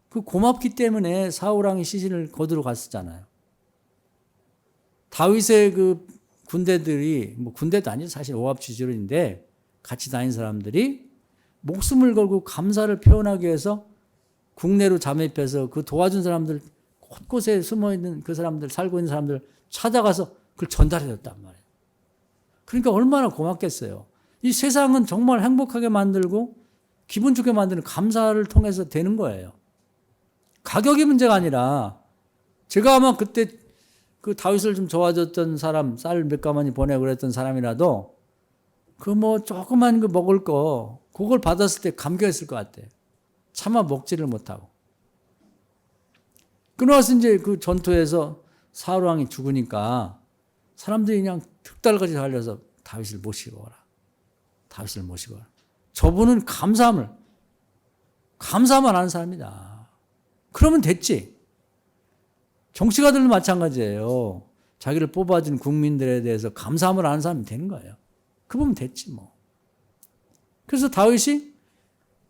그 고맙기 때문에 사울왕이 시신을 거두러 갔었잖아요. 다윗의 그 군대들이 뭐 군대도 아니죠. 사실 오합지졸인데 같이 다닌 사람들이 목숨을 걸고 감사를 표현하기 위해서 국내로 잠입해서 그 도와준 사람들 곳곳에 숨어있는 그 사람들 살고 있는 사람들 찾아가서 그걸 전달해줬단 말이에요. 그러니까 얼마나 고맙겠어요. 이 세상은 정말 행복하게 만들고 기분 좋게 만드는 감사를 통해서 되는 거예요. 가격이 문제가 아니라 제가 아마 그때 그 다윗을 좀 도와줬던 사람 쌀 몇 가마니 보내고 그랬던 사람이라도 그 뭐 조그만 그 먹을 거 그걸 받았을 때 감격했을 것 같아. 차마 먹지를 못하고. 끊어서 이제 그 전투에서 사울왕이 죽으니까 사람들이 그냥 득달같이 달려서 다윗을 모시고 오라. 다윗을 모시고 오라. 저분은 감사만 하는 사람이다. 그러면 됐지. 정치가들도 마찬가지예요. 자기를 뽑아준 국민들에 대해서 감사함을 하는 사람이 되는 거예요. 그러면 됐지 뭐. 그래서 다윗이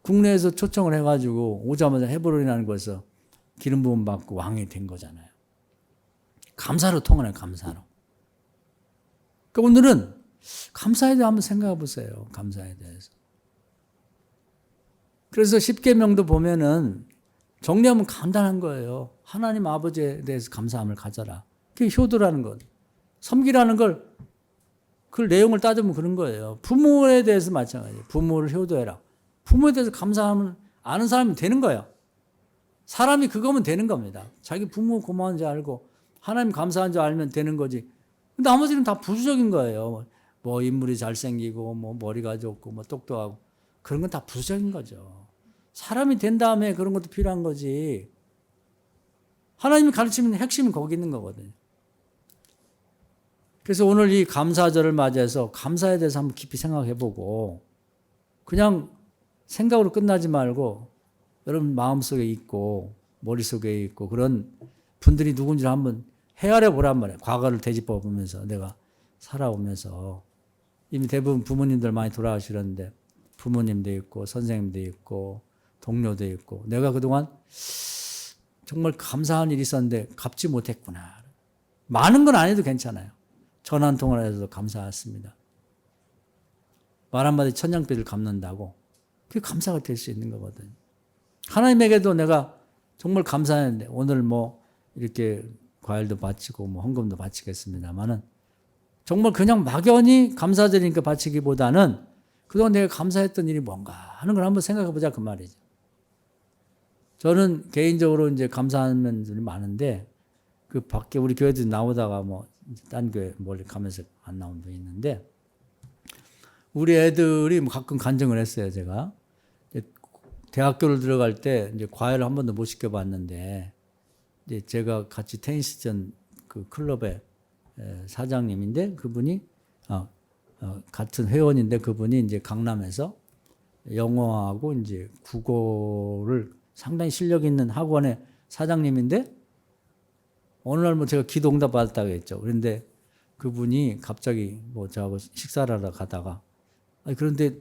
국내에서 초청을 해가지고 오자마자 헤브론이라는 곳에서 기름 부음 받고 왕이 된 거잖아요. 감사로 통하는 감사로. 그러니까 오늘은 감사에 대해 한번 생각해 보세요. 감사에 대해서. 그래서 십계명도 보면은 정리하면 간단한 거예요. 하나님 아버지에 대해서 감사함을 가져라. 그게 효도라는 것. 섬기라는 걸, 그 내용을 따지면 그런 거예요. 부모에 대해서 마찬가지예요. 부모를 효도해라. 부모에 대해서 감사하면 아는 사람이 되는 거예요. 사람이 그거면 되는 겁니다. 자기 부모 고마운지 알고 하나님 감사한 줄 알면 되는 거지. 근데 나머지는 다 부수적인 거예요. 뭐 인물이 잘생기고 뭐 머리가 좋고 뭐 똑똑하고 그런 건 다 부수적인 거죠. 사람이 된 다음에 그런 것도 필요한 거지. 하나님이 가르치는 핵심은 거기 있는 거거든요. 그래서 오늘 이 감사절을 맞이해서 감사에 대해서 한번 깊이 생각해보고 그냥 생각으로 끝나지 말고 여러분 마음속에 있고 머릿속에 있고 그런 분들이 누군지를 한번 헤아려 보란 말이에요. 과거를 되짚어 보면서 내가 살아오면서 이미 대부분 부모님들 많이 돌아가시는데 부모님도 있고 선생님도 있고 동료도 있고 내가 그동안 정말 감사한 일이 있었는데 갚지 못했구나. 많은 건 아니어도 괜찮아요. 전화 한 통화를 해서도 감사했습니다. 말 한마디 천냥빚을 갚는다고 그게 감사가 될 수 있는 거거든요. 하나님에게도 내가 정말 감사했는데 오늘 뭐 이렇게 과일도 바치고 뭐 헌금도 바치겠습니다만은 정말 그냥 막연히 감사드리니까 바치기보다는 그동안 내가 감사했던 일이 뭔가 하는 걸 한번 생각해 보자 그 말이죠. 저는 개인적으로 이제 감사하는 면들이 많은데 그 밖에 우리 교회도 나오다가 뭐 딴 교회 멀리 가면서 안 나온 분이 있는데 우리 애들이 뭐 가끔 간증을 했어요. 제가 대학교를 들어갈 때 이제 과외를 한 번도 못 시켜봤는데 이제 제가 같이 테니스전 그 클럽의 사장님인데 그분이 같은 회원인데 그분이 이제 강남에서 영어하고 이제 국어를 상당히 실력 있는 학원의 사장님인데 어느 날 뭐 제가 기도 응답 받았다고 했죠. 그런데 그분이 갑자기 뭐 저하고 식사를 하러 가다가 그런데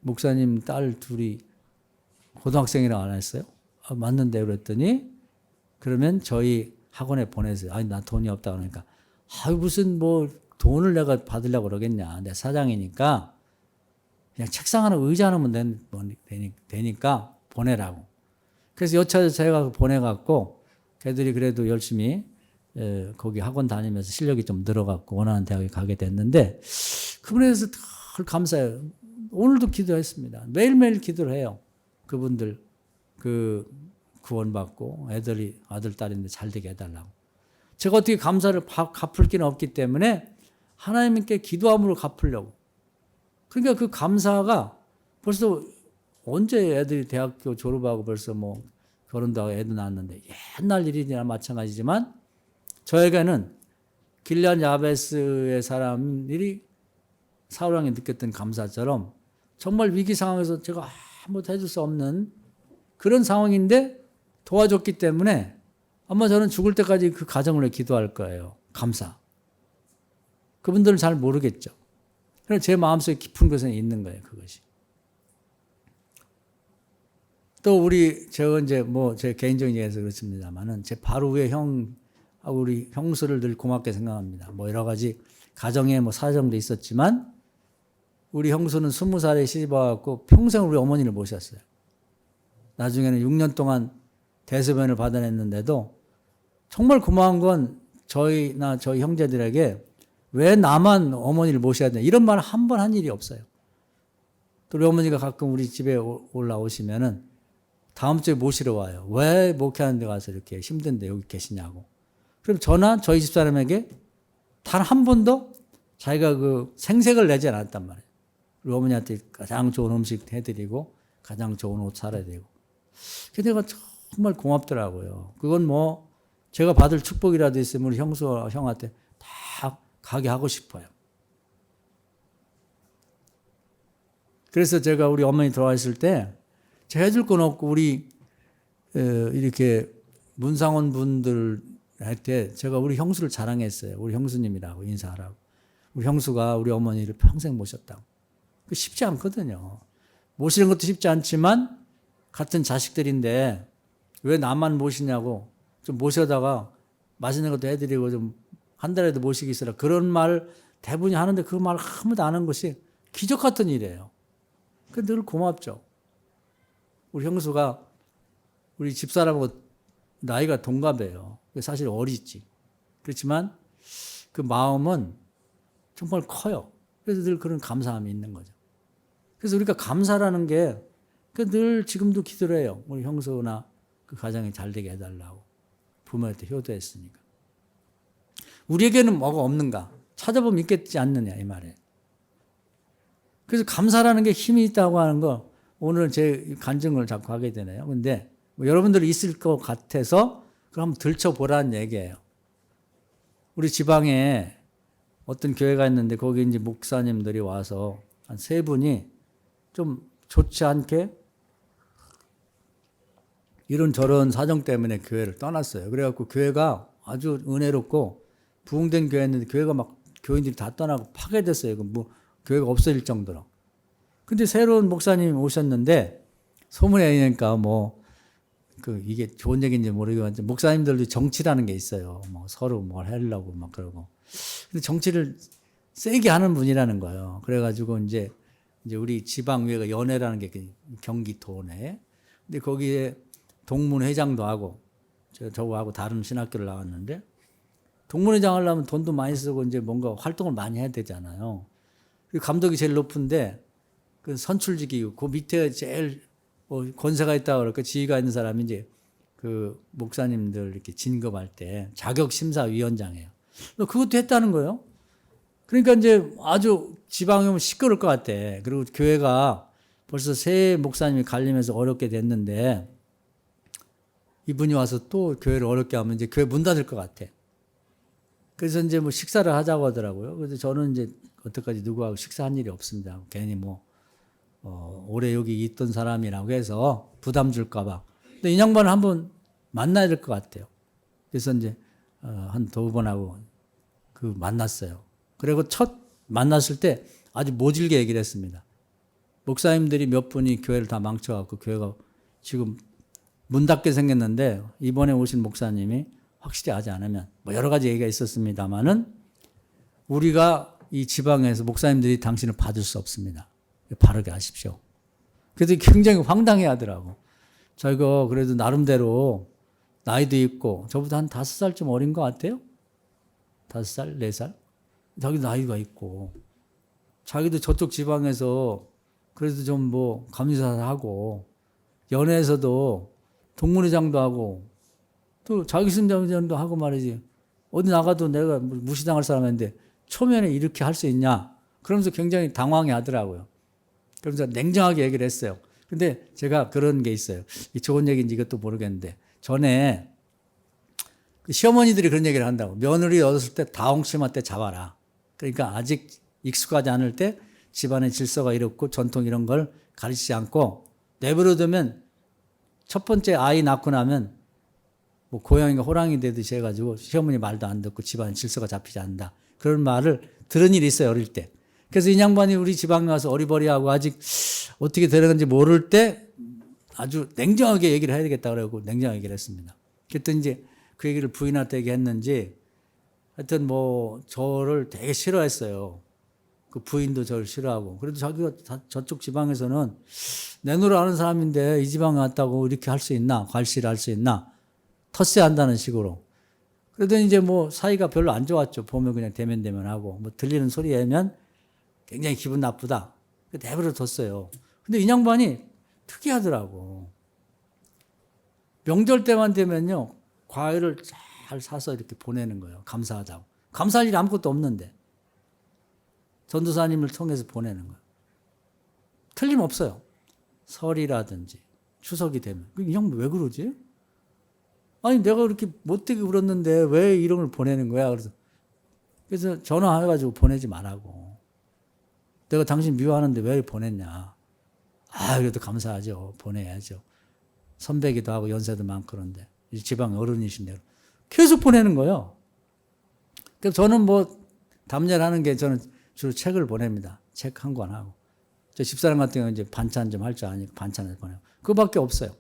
목사님 딸 둘이 고등학생이라고 안 했어요? 맞는데 그랬더니 그러면 저희 학원에 보내세요. 아니 나 돈이 없다 그러니까 무슨 뭐 돈을 내가 받으려고 그러겠냐. 내 사장이니까 그냥 책상 하나 의자 하나면 되니까 보내라고. 그래서 여차저차 제가 보내갖고 걔들이 그래도 열심히 거기 학원 다니면서 실력이 좀 늘어갖고 원하는 대학에 가게 됐는데 그분에 대해서 늘 감사해요. 오늘도 기도했습니다. 매일매일 기도를 해요. 그분들 그 구원받고 아들 딸인데 잘 되게 해달라고. 제가 어떻게 감사를 갚을 길은 없기 때문에 하나님께 기도함으로 갚으려고. 그러니까 그 감사가 벌써 언제 애들이 대학교 졸업하고 벌써 뭐 결혼도 하고 애도 낳았는데 옛날 일이나 마찬가지지만 저에게는 길앗 야베스의 사람들이 사울왕이 느꼈던 감사처럼 정말 위기 상황에서 제가 아무것도 해줄 수 없는 그런 상황인데 도와줬기 때문에 아마 저는 죽을 때까지 그 가정을 위해 기도할 거예요. 감사. 그분들은 잘 모르겠죠. 그래서 제 마음속에 깊은 곳에 있는 거예요. 그것이. 또 제가 이제 뭐 제 개인적인 얘기해서 그렇습니다만은 제 바로 위에 형하고 우리 형수를 늘 고맙게 생각합니다. 뭐 여러 가지 가정에 뭐 사정도 있었지만 우리 형수는 20살에 시집 와갖고 평생 우리 어머니를 모셨어요. 나중에는 6년 동안 대소변을 받아냈는데도 정말 고마운 건 저희 형제들에게 왜 나만 어머니를 모셔야 되냐 이런 말 한 번 한 일이 없어요. 또 우리 어머니가 가끔 우리 집에 올라오시면은 다음 주에 모시러 와요. 왜 목회하는 데 가서 이렇게 힘든데 여기 계시냐고. 그럼 저나 저희 집사람에게 단 한 번도 자기가 그 생색을 내지 않았단 말이에요. 우리 어머니한테 가장 좋은 음식 해드리고 가장 좋은 옷 사드리고. 그게 내가 정말 고맙더라고요. 그건 뭐 제가 받을 축복이라도 있으면 우리 형한테 다 가게 하고 싶어요. 그래서 제가 우리 어머니 돌아가셨을 때 제가 해줄 건 없고 우리 이렇게 문상원 분들한테 제가 우리 형수를 자랑했어요. 우리 형수님이라고 인사하라고. 우리 형수가 우리 어머니를 평생 모셨다고. 쉽지 않거든요. 모시는 것도 쉽지 않지만 같은 자식들인데 왜 나만 모시냐고 좀 모셔다가 맛있는 것도 해드리고 좀 한 달에도 모시기 있으라 그런 말 대부분이 하는데 그 말 아무도 안 한 것이 기적 같은 일이에요. 늘 고맙죠. 우리 형수가 우리 집사람하고 나이가 동갑이에요. 사실 어리지. 그렇지만 그 마음은 정말 커요. 그래서 늘 그런 감사함이 있는 거죠. 그래서 우리가 감사라는 게 늘 지금도 기도를 해요. 우리 형수나 그 가정이 잘 되게 해달라고. 부모한테 효도했으니까. 우리에게는 뭐가 없는가? 찾아보면 있겠지 않느냐 이 말이에요. 그래서 감사라는 게 힘이 있다고 하는 거 오늘 제 간증을 자꾸 하게 되네요. 근데 뭐 여러분들이 있을 것 같아서 그럼 한번 들춰보라는 얘기예요. 우리 지방에 어떤 교회가 있는데 거기 이제 목사님들이 와서 한 3분이 좀 좋지 않게 이런저런 사정 때문에 교회를 떠났어요. 그래갖고 교회가 아주 은혜롭고 부흥된 교회였는데 교회가 막 교인들이 다 떠나고 파괴됐어요. 뭐 교회가 없어질 정도로. 근데 새로운 목사님이 오셨는데 소문에 의하니까 뭐 이게 좋은 얘기인지 모르겠지만 목사님들도 정치라는 게 있어요. 뭐 서로 뭘 하려고 막 그러고. 근데 정치를 세게 하는 분이라는 거예요. 그래가지고 이제 우리 지방의회가 연회라는 게 경기도내. 근데 거기에 동문회장도 하고 저하고 다른 신학교를 나왔는데 동문회장 하려면 돈도 많이 쓰고 이제 뭔가 활동을 많이 해야 되잖아요. 감독이 제일 높은데 그 선출직이고 그 밑에 제일 권세가 있다고 그럴까 지위가 있는 사람이 이제 그 목사님들 이렇게 진급할 때 자격심사위원장이에요. 그것도 했다는 거예요. 그러니까 이제 아주 지방에 오면 시끄러울 것 같아. 그리고 교회가 벌써 새 목사님이 갈리면서 어렵게 됐는데 이분이 와서 또 교회를 어렵게 하면 이제 교회 문 닫을 것 같아. 그래서 이제 뭐 식사를 하자고 하더라고요. 그래서 저는 이제 여태까지 누구하고 식사한 일이 없습니다. 괜히 뭐 오래 여기 있던 사람이라고 해서 부담 줄까봐. 근데 이 양반을 한번 만나야 될 것 같아요. 그래서 이제 한 2번하고 만났어요. 그리고 첫 만났을 때 아주 모질게 얘기를 했습니다. 목사님들이 몇 분이 교회를 다 망쳐갖고 교회가 지금 문 닫게 생겼는데 이번에 오신 목사님이 확실히 하지 않으면 뭐 여러 가지 얘기가 있었습니다만은 우리가 이 지방에서 목사님들이 당신을 받을 수 없습니다. 바르게 하십시오. 그래서 굉장히 황당해 하더라고. 저희가 그래도 나름대로 나이도 있고 저보다 한 5살쯤 어린 것 같아요. 5살, 4살? 자기도 나이가 있고 자기도 저쪽 지방에서 그래도 좀 뭐 감리사하고 연회에서도 동문회장도 하고 또 자기심장도 하고 말이지. 어디 나가도 내가 무시당할 사람인데 초면에 이렇게 할 수 있냐. 그러면서 굉장히 당황해 하더라고요. 그러면서 냉정하게 얘기를 했어요. 근데 제가 그런 게 있어요. 좋은 얘기인지 이것도 모르겠는데 전에 시어머니들이 그런 얘기를 한다고. 며느리 얻었을 때 다홍치마 때 잡아라. 그러니까 아직 익숙하지 않을 때 집안의 질서가 이렇고 전통 이런 걸 가르치지 않고 내버려두면 첫 번째 아이 낳고 나면 뭐 고양이가 호랑이 되듯이 해가지고 시어머니 말도 안 듣고 집안 질서가 잡히지 않는다. 그런 말을 들은 일이 있어요. 어릴 때. 그래서 이 양반이 우리 지방에 와서 어리버리하고 아직 어떻게 되는지 모를 때 아주 냉정하게 얘기를 해야 되겠다 그러고 냉정하게 얘기를 했습니다. 그랬더니 이제 그 얘기를 부인한테 얘기했는지 하여튼 뭐 저를 되게 싫어했어요. 그 부인도 저를 싫어하고. 그래도 자기가 저쪽 지방에서는 내 노래 아는 사람인데 이 지방에 왔다고 이렇게 할 수 있나? 괄시를 할 수 있나? 텃세 한다는 식으로. 그러더니 이제 뭐 사이가 별로 안 좋았죠. 보면 그냥 대면하고. 뭐 들리는 소리 하면 굉장히 기분 나쁘다. 내버려 뒀어요. 근데 이 양반이 특이하더라고. 명절 때만 되면요. 과일을 잘 사서 이렇게 보내는 거예요. 감사하다고. 감사할 일이 아무것도 없는데. 전도사님을 통해서 보내는 거예요. 틀림없어요. 설이라든지 추석이 되면. 이 양반 왜 그러지? 아니 내가 그렇게 못되게 울었는데 왜 이런 걸 보내는 거야? 그래서 전화해가지고 보내지 말라고. 내가 당신 미워하는데 왜 보냈냐? 그래도 감사하죠. 보내야죠. 선배기도 하고 연세도 많고 그런데 지방 어른이신데 계속 보내는 거예요. 그래서 저는 뭐 담례를 하는 게 저는 주로 책을 보냅니다. 책 한 권 하고. 저 집사람 같은 경우는 이제 반찬 좀 할 줄 아니까 반찬을 보내고. 그거밖에 없어요.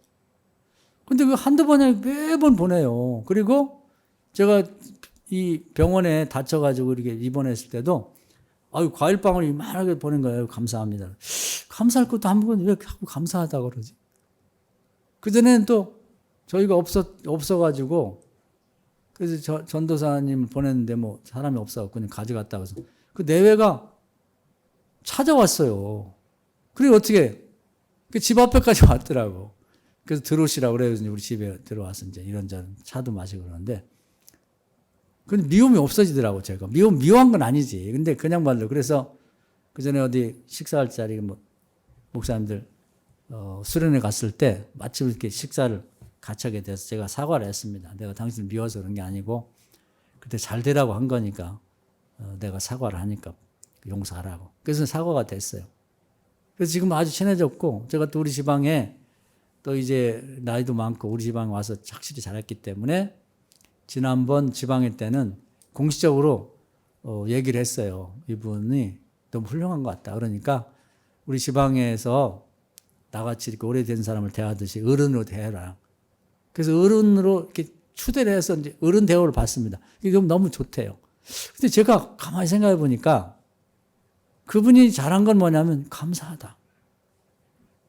근데 그 한두 번에 매번 보내요. 그리고 제가 이 병원에 다쳐가지고 이렇게 입원했을 때도 과일빵을 이만하게 보낸 거예요. 감사합니다. 감사할 것도 한 번 왜 자꾸 감사하다고 그러지? 그전에는 또 저희가 없어가지고, 그래서 전도사님 보냈는데 뭐 사람이 없어서 그냥 가져갔다고 해서 그 내외가 찾아왔어요. 그리고 어떻게, 그 집 앞에까지 왔더라고. 그래서 들어오시라고 그래서 우리 집에 들어와서 이제 이런저런 차도 마시고 그러는데, 근데 미움이 없어지더라고, 제가. 미워한 건 아니지. 근데 그냥 말로. 그래서 그 전에 어디 식사할 자리, 뭐, 목사님들, 수련회 갔을 때 마침 이렇게 식사를 같이 하게 돼서 제가 사과를 했습니다. 내가 당신을 미워서 그런 게 아니고, 그때 잘 되라고 한 거니까, 내가 사과를 하니까 용서하라고. 그래서 사과가 됐어요. 그래서 지금 아주 친해졌고, 제가 또 우리 지방에 또 이제 나이도 많고 우리 지방에 와서 확실히 잘했기 때문에 지난번 지방회 때는 공식적으로 얘기를 했어요. 이분이 너무 훌륭한 것 같다. 그러니까 우리 지방에서 나같이 이렇게 오래된 사람을 대하듯이 어른으로 대해라. 그래서 어른으로 이렇게 추대를 해서 이제 어른 대우를 받습니다. 이게 너무 좋대요. 근데 제가 가만히 생각해 보니까 그분이 잘한 건 뭐냐면 감사하다.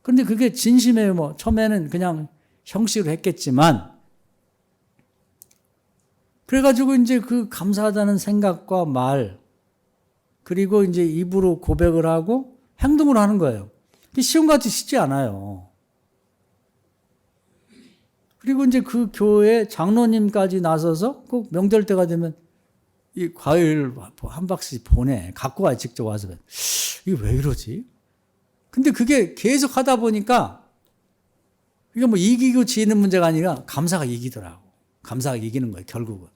그런데 그게 진심이에요. 뭐 처음에는 그냥 형식으로 했겠지만 그래가지고 이제 그 감사하다는 생각과 말 그리고 이제 입으로 고백을 하고 행동을 하는 거예요. 시험같이 쉽지 않아요. 그리고 이제 그 교회 장로님까지 나서서 꼭 명절 때가 되면 이 과일 한 박스씩 갖고 와 직접 와서 이게 왜 이러지? 근데 그게 계속 하다 보니까 이게 뭐 이기고 지는 문제가 아니라 감사가 이기더라고. 감사가 이기는 거예요, 결국은.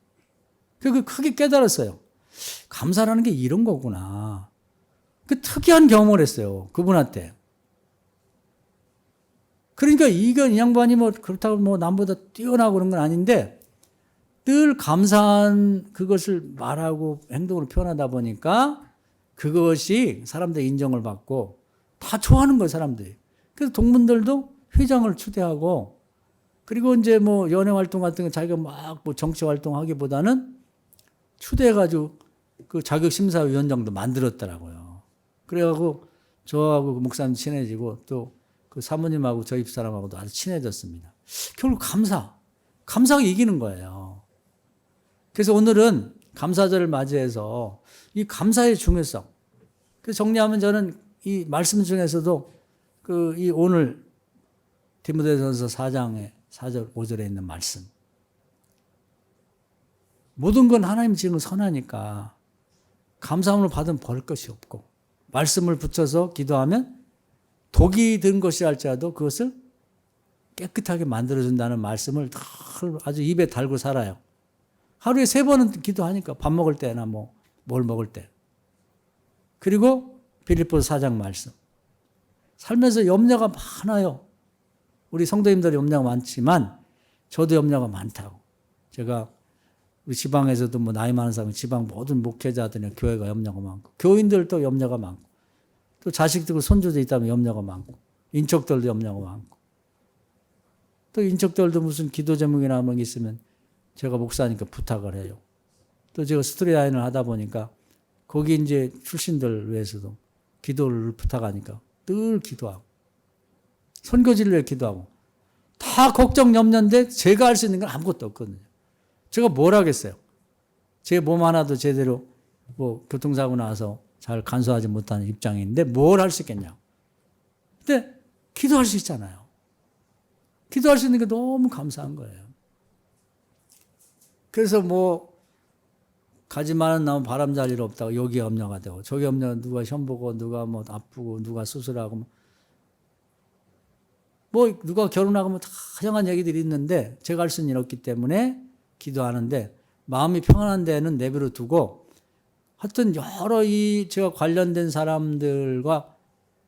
그래서 크게 깨달았어요. 감사라는 게 이런 거구나. 그 특이한 경험을 했어요, 그분한테. 그러니까 이 양반이 뭐 그렇다고 뭐 남보다 뛰어나고 그런 건 아닌데 늘 감사한 그것을 말하고 행동으로 표현하다 보니까 그것이 사람들의 인정을 받고 다 좋아하는 거예요, 사람들이. 그래서 동문들도 회장을 추대하고 그리고 이제 뭐 연애 활동 같은 거 자기가 막 뭐 정치 활동하기보다는 추대해가지고 그 자격심사위원장도 만들었더라고요. 그래가지고 저하고 그 목사님 친해지고 또 그 사모님하고 저희 집사람하고도 아주 친해졌습니다. 결국 감사가 이기는 거예요. 그래서 오늘은 감사절을 맞이해서 이 감사의 중요성. 그래서 정리하면 저는 이 말씀 중에서도 그 이 오늘 디모데전서 4장의 4절 5절에 있는 말씀. 모든 건 하나님 지은 선하니까 감사함을 받으면 벌 것이 없고 말씀을 붙여서 기도하면 독이 든 것이 할지라도 그것을 깨끗하게 만들어준다는 말씀을 아주 입에 달고 살아요. 하루에 3번은 기도하니까 밥 먹을 때나 뭐 뭘 먹을 때. 그리고 빌립보서 4장 말씀. 살면서 염려가 많아요. 우리 성도님들이 염려가 많지만 저도 염려가 많다고. 제가 우리 지방에서도 뭐 나이 많은 사람, 지방 모든 목회자들이나 교회가 염려가 많고 교인들도 염려가 많고 또 자식들, 손주도 있다면 염려가 많고 인척들도 염려가 많고 또 인척들도 무슨 기도 제목이나 뭐 있으면 제가 목사니까 부탁을 해요. 또 제가 스토리라인을 하다 보니까 거기 이제 출신들 위해서도 기도를 부탁하니까 늘 기도하고 선교지를 위해 기도하고 다 걱정 염려인데 제가 할 수 있는 건 아무것도 없거든요. 제가 뭘 하겠어요? 제 몸 하나도 제대로 뭐 교통사고 나서 잘 간수하지 못하는 입장인데 뭘 할 수 있겠냐고. 근데 기도할 수 있잖아요. 기도할 수 있는 게 너무 감사한 거예요. 그래서 뭐 가지 많은 나무 바람잘 일 없다고 여기 염려가 되고 저기 염려 누가 시험 보고 누가 뭐 아프고 누가 수술하고 뭐 누가 결혼하고 뭐 다양한 얘기들이 있는데 제가 할 수 있는 일 없기 때문에 기도하는데 마음이 평안한 데는 내버려 두고 하여튼 여러 제가 관련된 사람들과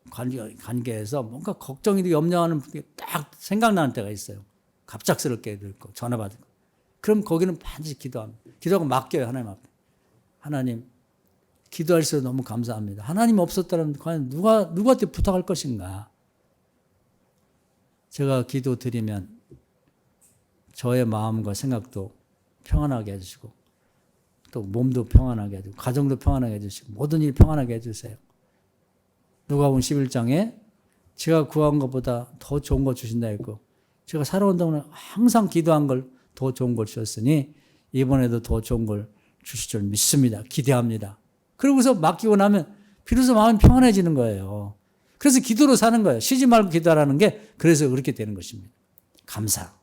관계에서 뭔가 걱정이 되고 염려하는 게 딱 생각나는 때가 있어요. 갑작스럽게 있고 전화 받은 거. 그럼 거기는 반드시 기도합니다. 기도하고 맡겨요, 하나님 앞에. 하나님, 기도할 수 너무 감사합니다. 하나님 없었다면 과연 누구한테 부탁할 것인가? 제가 기도 드리면 저의 마음과 생각도 평안하게 해주시고 또 몸도 평안하게 해주고 가정도 평안하게 해주시고 모든 일 평안하게 해주세요. 누가복음 11장에 제가 구한 것보다 더 좋은 거 주신다 했고 제가 살아온 동안 항상 기도한 걸 더 좋은 걸 주셨으니 이번에도 더 좋은 걸 주실 줄 믿습니다. 기대합니다. 그러고서 맡기고 나면 비로소 마음이 평안해지는 거예요. 그래서 기도로 사는 거예요. 쉬지 말고 기도하라는 게 그래서 그렇게 되는 것입니다. 감사.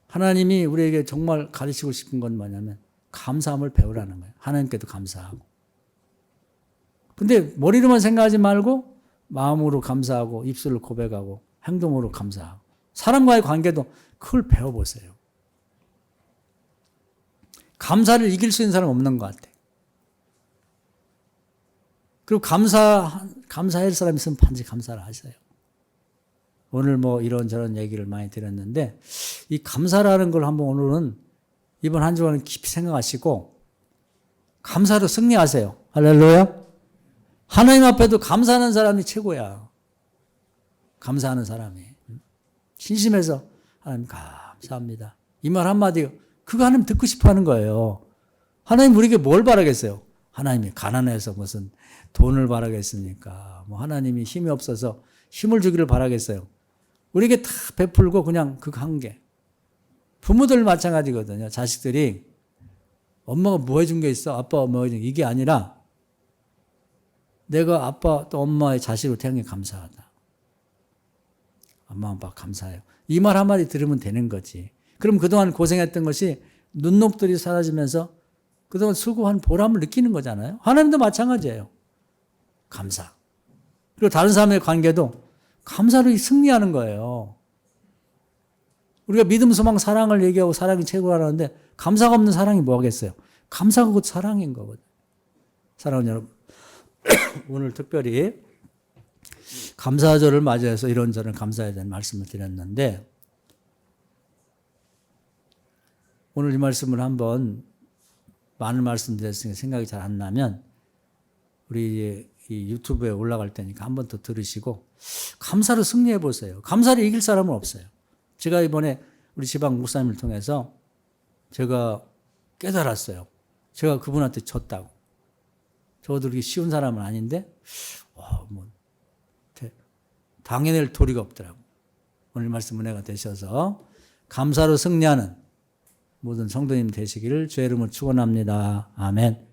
하나님이 우리에게 정말 가르치고 싶은 건 뭐냐면 감사함을 배우라는 거예요. 하나님께도 감사하고. 근데 머리로만 생각하지 말고 마음으로 감사하고 입술로 고백하고 행동으로 감사하고 사람과의 관계도 그걸 배워보세요. 감사를 이길 수 있는 사람 없는 것 같아요. 그리고 감사할 사람 있으면 반드시 감사를 하세요. 오늘 뭐 이런저런 얘기를 많이 드렸는데 이 감사라는 걸 한번 오늘은 이번 한 주간은 깊이 생각하시고 감사로 승리하세요. 할렐루야. 하나님 앞에도 감사하는 사람이 최고야. 감사하는 사람이. 진심에서 하나님 감사합니다. 이 말 한마디 그거 하나님 듣고 싶어 하는 거예요. 하나님 우리에게 뭘 바라겠어요? 하나님이 가난해서 무슨 돈을 바라겠습니까? 뭐 하나님이 힘이 없어서 힘을 주기를 바라겠어요. 우리에게 다 베풀고 그냥 그 관계. 부모들 마찬가지거든요. 자식들이 엄마가 뭐 해준 게 있어? 아빠가 뭐 해준 게 이게 아니라 내가 아빠 또 엄마의 자식으로 태어난 게 감사하다. 엄마 아빠 감사해요. 이 말 한마디 들으면 되는 거지. 그럼 그동안 고생했던 것이 눈녹들이 사라지면서 그동안 수고한 보람을 느끼는 거잖아요. 하나님도 마찬가지예요. 감사. 그리고 다른 사람의 관계도 감사로 승리하는 거예요. 우리가 믿음, 소망, 사랑을 얘기하고 사랑이 최고라는데 감사가 없는 사랑이 뭐 하겠어요? 감사가 곧 사랑인 거거든요. 사랑하는 여러분, 오늘 특별히 감사절을 맞이해서 이런저런 감사에 대한 말씀을 드렸는데 오늘 이 말씀을 한번 많은 말씀 드렸으니까 생각이 잘 안 나면 우리 이 유튜브에 올라갈 테니까 한 번 더 들으시고 감사로 승리해 보세요. 감사를 이길 사람은 없어요. 제가 이번에 우리 지방 목사님을 통해서 제가 깨달았어요. 제가 그분한테 졌다고. 저도 그렇게 쉬운 사람은 아닌데 당해낼 도리가 없더라고. 오늘 말씀 은혜가 되셔서 감사로 승리하는 모든 성도님 되시기를 주의 이름으로 축원합니다. 아멘.